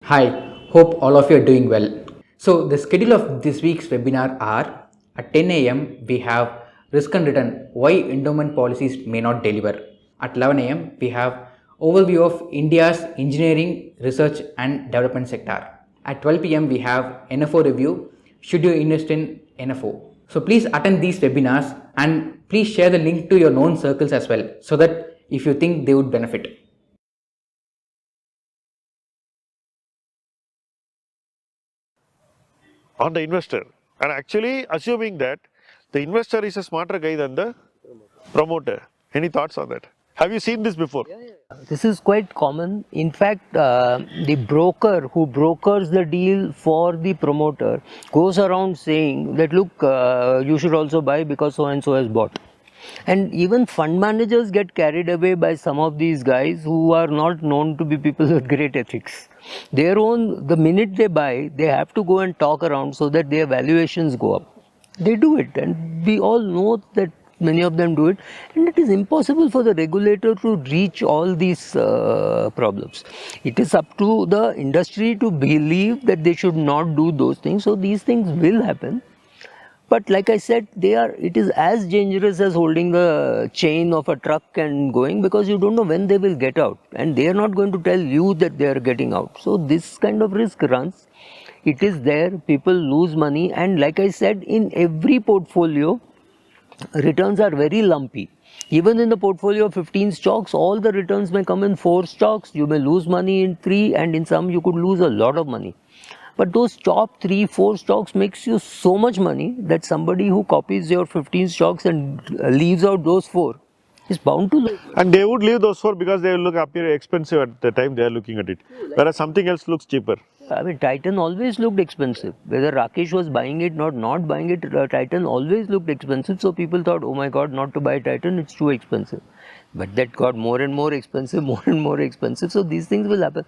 Hi, hope all of you are doing well. So, the schedule of this week's webinar are at 10 a.m. we have risk and return why endowment policies may not deliver. At 11 a.m. we have overview of India's engineering, research and development sector. At 12 p.m. we have NFO review. Should you invest in NFO? So please attend these webinars and please share the link to your known circles as well so that if you think they would benefit. On the investor, and actually assuming that the investor is a smarter guy than the promoter. Any thoughts on that? Have you seen this before? This is quite common. In fact, the broker who brokers the deal for the promoter goes around saying that, look, you should also buy because so and so has bought. And even fund managers get carried away by some of these guys who are not known to be people with great ethics. The minute they buy, they have to go and talk around so that their valuations go up. They do it, and we all know that many of them do it, and it is impossible for the regulator to reach all these problems. It is up to the industry to believe that they should not do those things, so these things will happen. But like I said, it is as dangerous as holding the chain of a truck and going, because you don't know when they will get out, and they are not going to tell you that they are getting out. So this kind of risk runs. It is there, people lose money, and like I said, in every portfolio, returns are very lumpy. Even in the portfolio of 15 stocks, all the returns may come in 4 stocks. You may lose money in 3, and in some you could lose a lot of money. But those top 3, 4 stocks makes you so much money that somebody who copies your 15 stocks and leaves out those 4 is bound to lose. And they would leave those four because they will look appear expensive at the time they are looking at it, whereas something else looks cheaper. I mean, Titan always looked expensive. Whether Rakesh was buying it or not buying it, Titan always looked expensive. So people thought, oh my God, not to buy Titan, it's too expensive. But that got more and more expensive, more and more expensive. So these things will happen.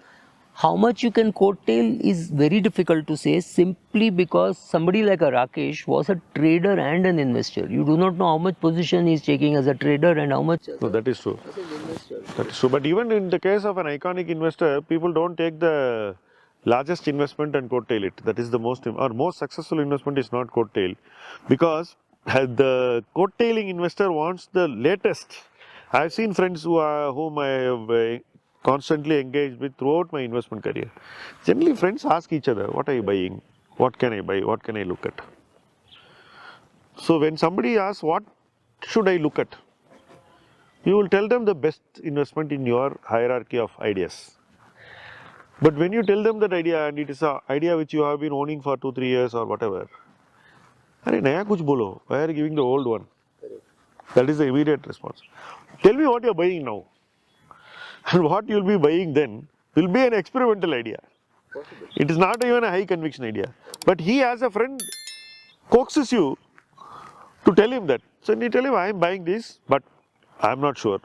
How much you can coattail is very difficult to say, simply because somebody like a Rakesh was a trader and an investor. You do not know how much position he is taking as a trader and how much No, that is true. That is true. But even in the case of an iconic investor, people don't take the largest investment and coattail it. That is the most successful investment is not coattail, because the coattailing investor wants the latest. I have seen friends whom I have constantly engaged with throughout my investment career. Generally, friends ask each other, "What are you buying? What can I buy? What can I look at?" So when somebody asks, "What should I look at?" you will tell them the best investment in your hierarchy of ideas. But when you tell them that idea, and it is an idea which you have been owning for 2-3 years or whatever, अरे नया कुछ बोलो, why are you giving the old one? That is the immediate response. Tell me what you are buying now, and what you will be buying then will be an experimental idea. It is not even a high conviction idea. But he, as a friend, coaxes you to tell him that. So you tell him, I am buying this, but I am not sure,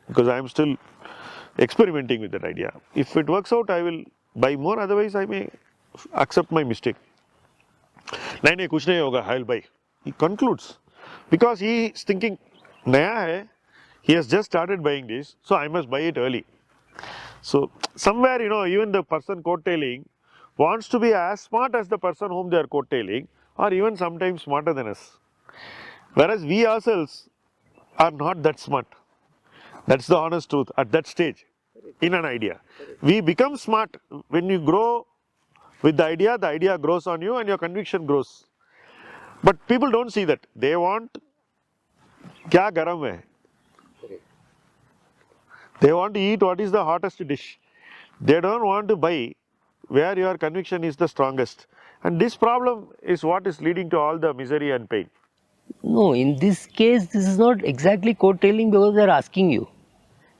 because I am still experimenting with that idea. If it works out, I will buy more, otherwise I may accept my mistake. नहीं कुछ नहीं होगा, I will buy. He concludes, because he is thinking नया है, he has just started buying this, so I must buy it early. So somewhere, even the person coattailing wants to be as smart as the person whom they are coattailing, or even sometimes smarter than us. Whereas we ourselves are not that smart. That's the honest truth at that stage in an idea. We become smart when you grow with the idea grows on you and your conviction grows. But people don't see that. They want kya garam hai. They want to eat what is the hottest dish. They don't want to buy where your conviction is the strongest. And this problem is what is leading to all the misery and pain. No, in this case, this is not exactly coattailing, because they are asking you.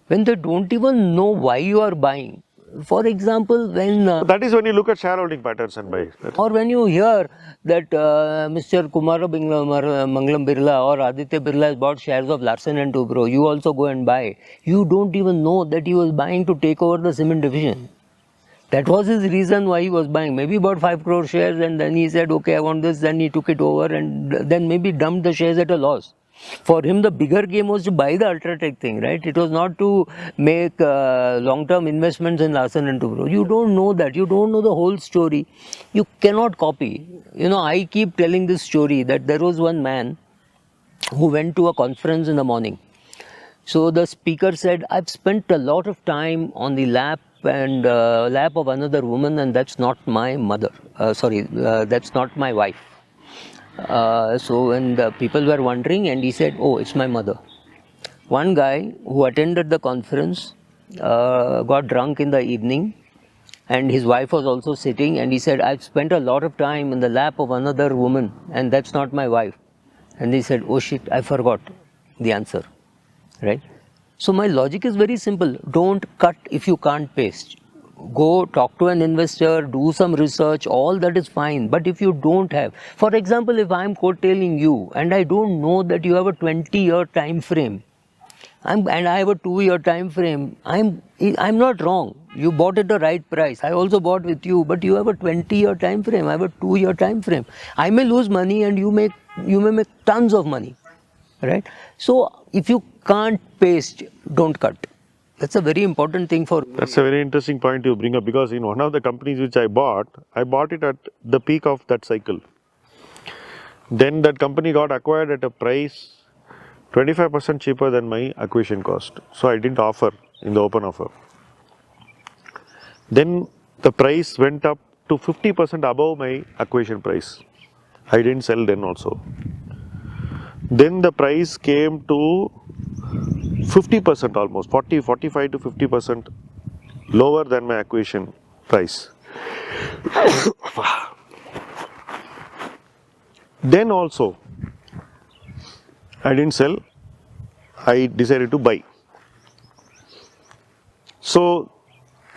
When they don't even know why you are buying. For example, That is when you look at shareholding patterns and buy. or when you hear that Mr. Mangalam Birla or Aditya Birla has bought shares of Larsen and Toubro, you also go and buy. You don't even know that he was buying to take over the cement division. That was his reason why he was buying. Maybe he bought 5 crore shares and then he said, okay, I want this, then he took it over and then maybe dumped the shares at a loss. For him, the bigger game was to buy the Ultratech thing, right? It was not to make long-term investments in Larsen and Toubro. You don't know that. You don't know the whole story. You cannot copy. You know, I keep telling this story that there was one man who went to a conference in the morning. So the speaker said, I've spent a lot of time on the lap of another woman, and that's not my mother. That's not my wife. So when the people were wondering, and he said, oh, it's my mother. One guy who attended the conference got drunk in the evening, and his wife was also sitting, and he said, I've spent a lot of time in the lap of another woman, and that's not my wife. And he said, oh shit, I forgot the answer, right? So my logic is very simple. Don't cut if you can't paste. Go talk to an investor, do some research, all that is fine. But if you don't have, for example, if I'm coattailing you and I don't know that you have a 20-year time frame, and I have a 2-year time frame, I'm not wrong. You bought at the right price. I also bought with you, but you have a 20-year time frame. I have a 2-year time frame. I may lose money and you may make tons of money, right? So if you can't paste, don't cut. That's a very important thing for. That's a very interesting point you bring up, because in one of the companies which I bought it at the peak of that cycle. Then that company got acquired at a price 25% cheaper than my acquisition cost. So I didn't offer in the open offer. Then the price went up to 50% above my acquisition price. I didn't sell then also. Then the price came to 50% almost, 45 to 50% lower than my acquisition price. Then also, I didn't sell, I decided to buy. So,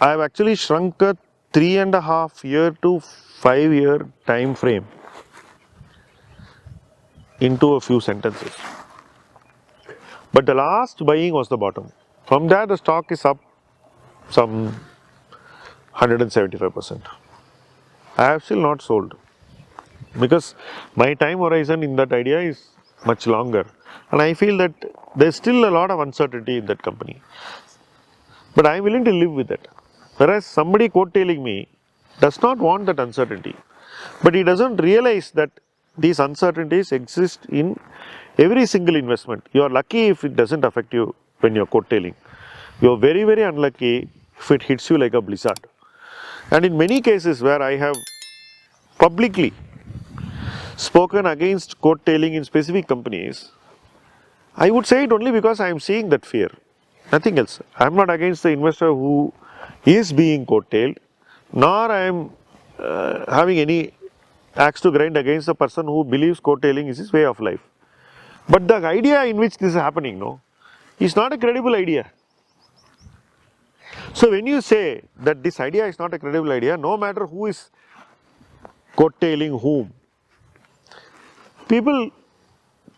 I have actually shrunk a 3.5 year to 5 year time frame into a few sentences. But the last buying was the bottom. From there, the stock is up some 175%. I have still not sold, because my time horizon in that idea is much longer, and I feel that there's still a lot of uncertainty in that company. But I am willing to live with it. Whereas somebody coattailing me does not want that uncertainty, but he doesn't realize that these uncertainties exist in every single investment. You are lucky if it doesn't affect you when you are coattailing. You are very, very unlucky if it hits you like a blizzard. And in many cases where I have publicly spoken against coattailing in specific companies, I would say it only because I am seeing that fear, nothing else. I am not against the investor who is being coattailed, nor I am having any axe to grind against the person who believes coattailing is his way of life. But the idea in which this is happening, no, is not a credible idea. So when you say that this idea is not a credible idea, no matter who is coattailing whom, people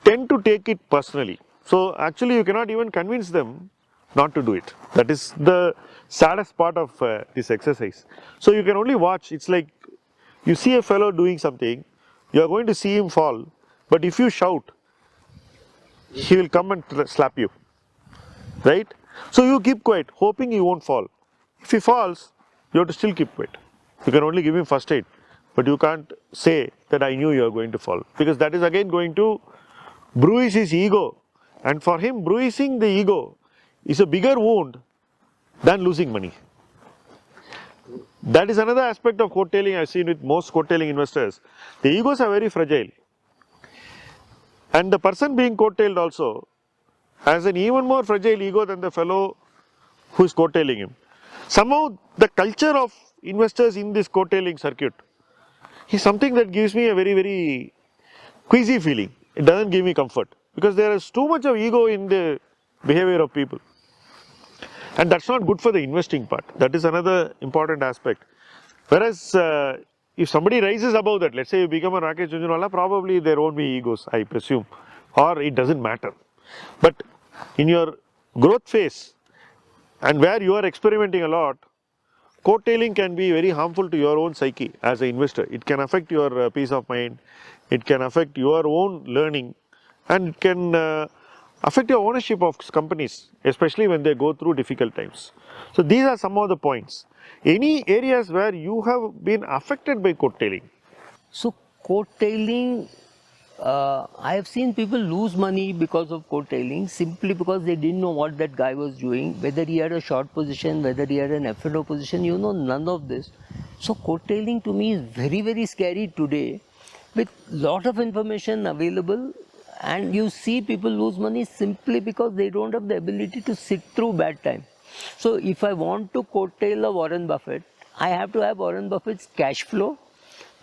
tend to take it personally. So actually you cannot even convince them not to do it. That is the saddest part of this exercise. So you can only watch. It's like you see a fellow doing something, you are going to see him fall, but if you shout, he will come and slap you, right? So you keep quiet, hoping he won't fall. If he falls, you have to still keep quiet. You can only give him first aid, but you can't say that I knew you are going to fall, because that is again going to bruise his ego. And for him, bruising the ego is a bigger wound than losing money. That is another aspect of coattailing I have seen with most coattailing investors. The egos are very fragile. And the person being coattailed also has an even more fragile ego than the fellow who is coattailing him. Somehow the culture of investors in this coattailing circuit is something that gives me a very, very queasy feeling. It doesn't give me comfort, because there is too much of ego in the behavior of people. And that's not good for the investing part. That is another important aspect. Whereas if somebody rises above that, let's say you become a Rakesh Jhunjhunwala, probably there won't be egos, I presume, or it doesn't matter. But in your growth phase and where you are experimenting a lot, coattailing can be very harmful to your own psyche as an investor. It can affect your peace of mind, it can affect your own learning, and it can affect your ownership of companies, especially when they go through difficult times. So these are some of the points. Any areas where you have been affected by coattailing? So coattailing, I have seen people lose money because of coattailing simply because they didn't know what that guy was doing, whether he had a short position, whether he had an F&O position, none of this. So coattailing to me is very, very scary today with lot of information available, and you see people lose money simply because they don't have the ability to sit through bad time. So if I want to coattail a Warren Buffett, I have to have Warren Buffett's cash flow,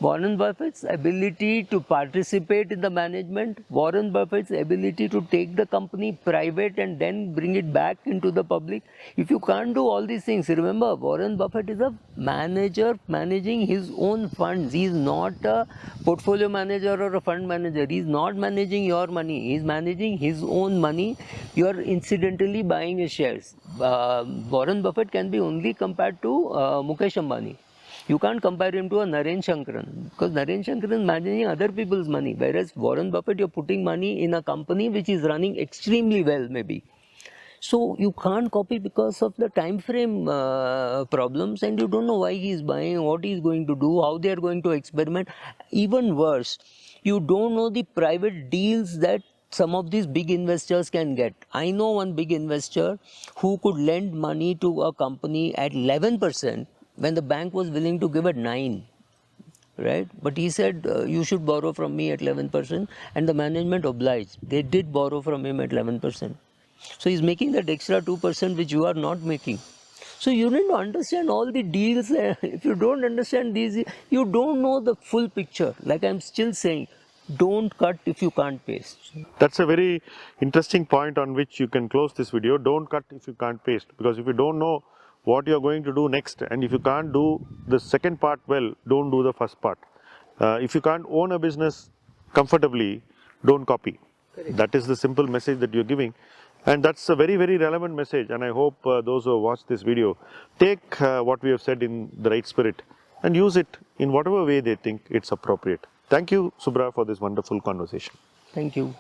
Warren Buffett's ability to participate in the management, Warren Buffett's ability to take the company private and then bring it back into the public. If you can't do all these things, remember, Warren Buffett is a manager managing his own funds. He is not a portfolio manager or a fund manager. He is not managing your money. He is managing his own money. You are incidentally buying his shares. Warren Buffett can be only compared to Mukesh Ambani. You can't compare him to a Naren Shankaran, because Naren Shankaran is managing other people's money, whereas Warren Buffett, you're putting money in a company which is running extremely well, maybe. So you can't copy because of the time frame problems, and you don't know why he is buying, what he is going to do, how they are going to experiment. Even worse, you don't know the private deals that some of these big investors can get. I know one big investor who could lend money to a company at 11% when the bank was willing to give it 9%. Right, but he said you should borrow from me at 11%, and the management obliged. They did borrow from him at 11%. So he's making that extra 2% which you are not making. So you need to understand all the deals. If you don't understand these, you don't know the full picture. Like I'm still saying, don't cut if you can't paste. That's a very interesting point on which you can close this video. Don't cut if you can't paste, because if you don't know what you're going to do next, and if you can't do the second part well, don't do the first part. If you can't own a business comfortably, don't copy. Correct. That is the simple message that you're giving, and that's a very, very relevant message, and I hope those who have watched this video take what we have said in the right spirit and use it in whatever way they think it's appropriate. Thank you, Subra, for this wonderful conversation. Thank you.